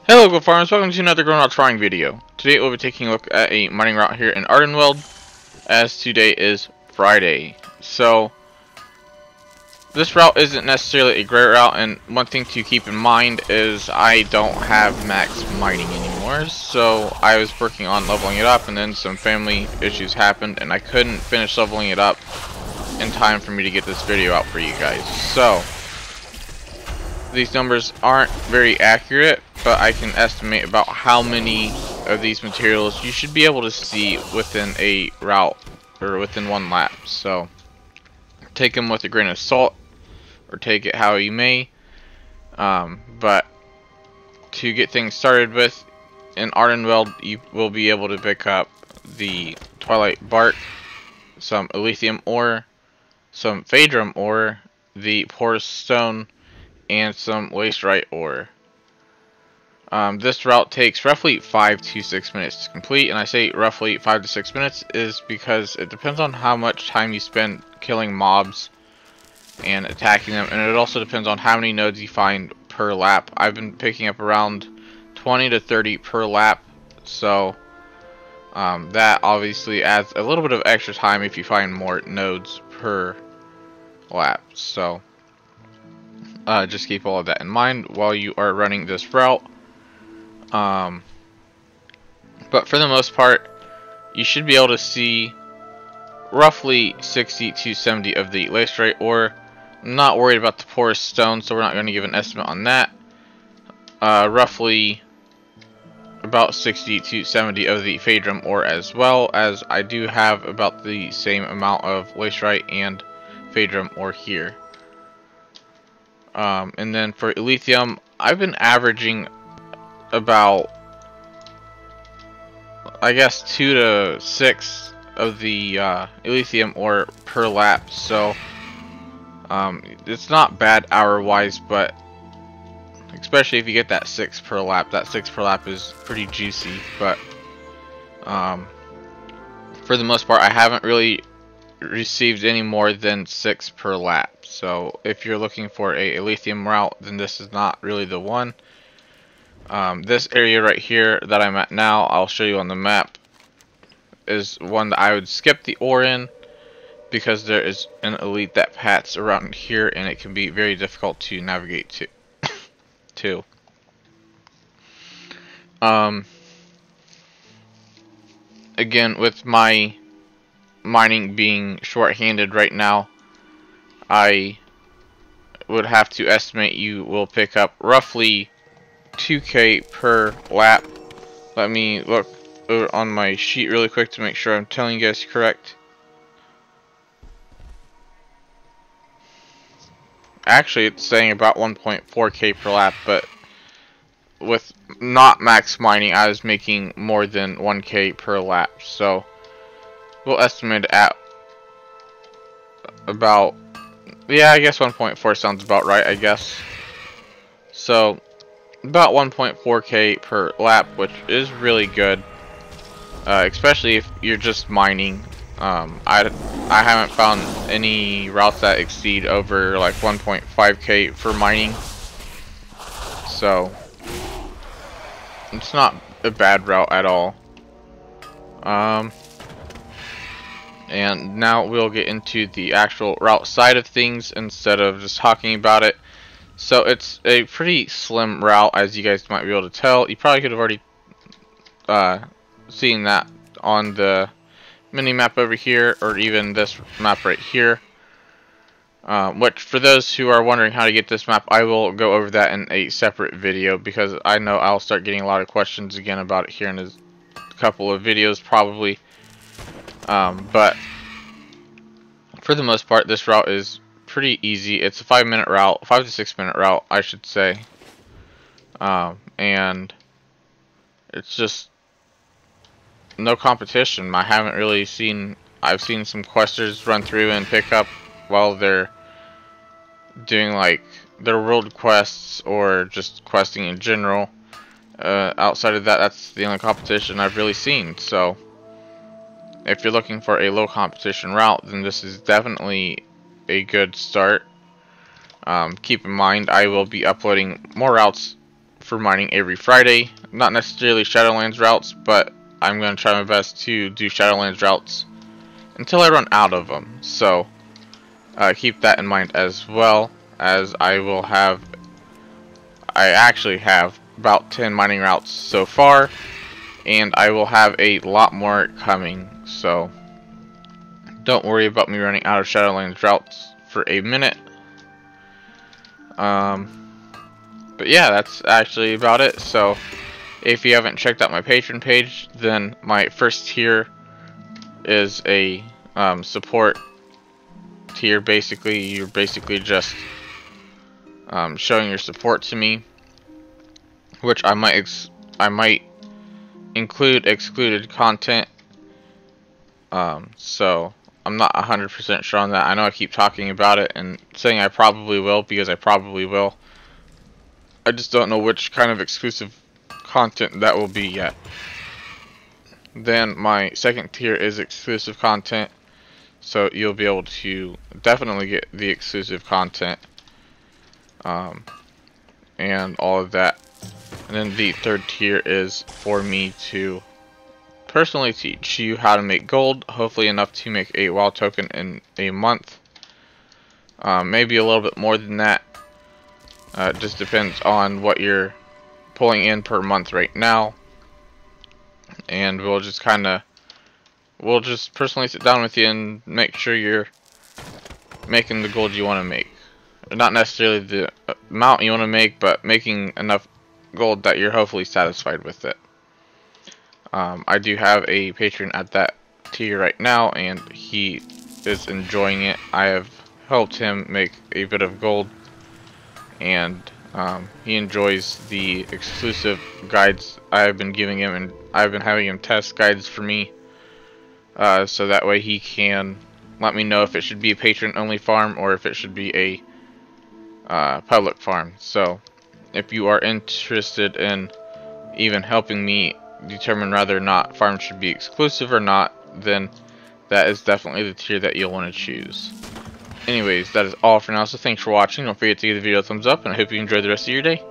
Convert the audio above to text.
Hello Gold Farmers, welcome to another Grown Out Trying video. Today we'll be taking a look at a mining route here in Ardenweald, as today is Friday. So, this route isn't necessarily a great route, and one thing to keep in mind is I don't have max mining anymore, so I was working on leveling it up, and then some family issues happened, and I couldn't finish leveling it up in time for me to get this video out for you guys. So, these numbers aren't very accurate, but I can estimate about how many of these materials you should be able to see within a route or within one lap. So take them with a grain of salt or take it how you may, but to get things started with, in Ardenweald you will be able to pick up the twilight bark, some lithium ore, some phadrum ore, the porous stone, and some lacerite ore. This route takes roughly 5 to 6 minutes to complete, and I say roughly 5 to 6 minutes is because it depends on how much time you spend killing mobs and attacking them, and it also depends on how many nodes you find per lap. I've been picking up around 20 to 30 per lap, so that obviously adds a little bit of extra time if you find more nodes per lap. So just keep all of that in mind while you are running this route. But for the most part, you should be able to see roughly 60 to 70 of the lacerite ore. I'm not worried about the porous stone, so we're not going to give an estimate on that. Roughly about 60 to 70 of the phadrum ore, as well as I do have about the same amount of lacerite and phadrum ore here. And then for lithium, I've been averaging about, I guess, 2 to 6 of the lithium ore per lap, so it's not bad hour-wise, but especially if you get that 6 per lap, that 6 per lap is pretty juicy. But for the most part, I haven't really received any more than 6 per lap. So if you're looking for a lithium route, then this is not really the one. This area right here that I'm at now, I'll show you on the map, is one that I would skip the ore in because there is an elite that pats around here and it can be very difficult to navigate to. Again, with my mining being short-handed right now, I would have to estimate you will pick up roughly 2k per lap. Let me look over on my sheet really quick to make sure I'm telling you guys correct. Actually, it's saying about 1.4k per lap, but with not max mining, I was making more than 1k per lap. So we'll estimate at about, yeah, I guess 1.4 sounds about right, I guess. So about 1.4k per lap, which is really good, especially if you're just mining. I haven't found any routes that exceed over like 1.5k for mining, so it's not a bad route at all. And now we'll get into the actual route side of things instead of just talking about it. So it's a pretty slim route, as you guys might be able to tell. You probably could have already seen that on the mini map over here, or even this map right here. Which, for those who are wondering how to get this map, I will go over that in a separate video, because I know I'll start getting a lot of questions again about it here in a couple of videos probably. But for the most part, this route is pretty easy. It's a 5-minute route, 5 to 6 minute route, I should say. And it's just no competition. I haven't really seen, I've seen some questers run through and pick up while they're doing like their world quests or just questing in general. Outside of that, that's the only competition I've really seen. So if you're looking for a low competition route, then this is definitely a good start. Keep in mind, I will be uploading more routes for mining every Friday. Not necessarily Shadowlands routes, but I'm going to try my best to do Shadowlands routes until I run out of them. So keep that in mind, as well as I actually have about 10 mining routes so far, and I will have a lot more coming. So don't worry about me running out of Shadowlands routes for a minute. But yeah, that's actually about it. So if you haven't checked out my Patreon page, then my first tier is a support tier. Basically, you're basically just showing your support to me, which I might include excluded content. So I'm not 100% sure on that. I know I keep talking about it and saying I probably will, because I probably will. I just don't know which kind of exclusive content that will be yet. Then my second tier is exclusive content, so you'll be able to definitely get the exclusive content and all of that. And then the third tier is for me to personally teach you how to make gold, hopefully enough to make a WoW token in a month. Maybe a little bit more than that. It just depends on what you're pulling in per month right now. And we'll just personally sit down with you and make sure you're making the gold you want to make. Not necessarily the amount you want to make, but making enough gold that you're hopefully satisfied with it. I do have a patron at that tier right now, and he is enjoying it. I have helped him make a bit of gold, and he enjoys the exclusive guides I've been giving him, and I've been having him test guides for me, so that way he can let me know if it should be a patron only farm or if it should be a public farm. So if you are interested in even helping me determine whether or not farms should be exclusive or not, then that is definitely the tier that you'll want to choose. Anyways, that is all for now, so thanks for watching. Don't forget to give the video a thumbs up, and I hope you enjoy the rest of your day.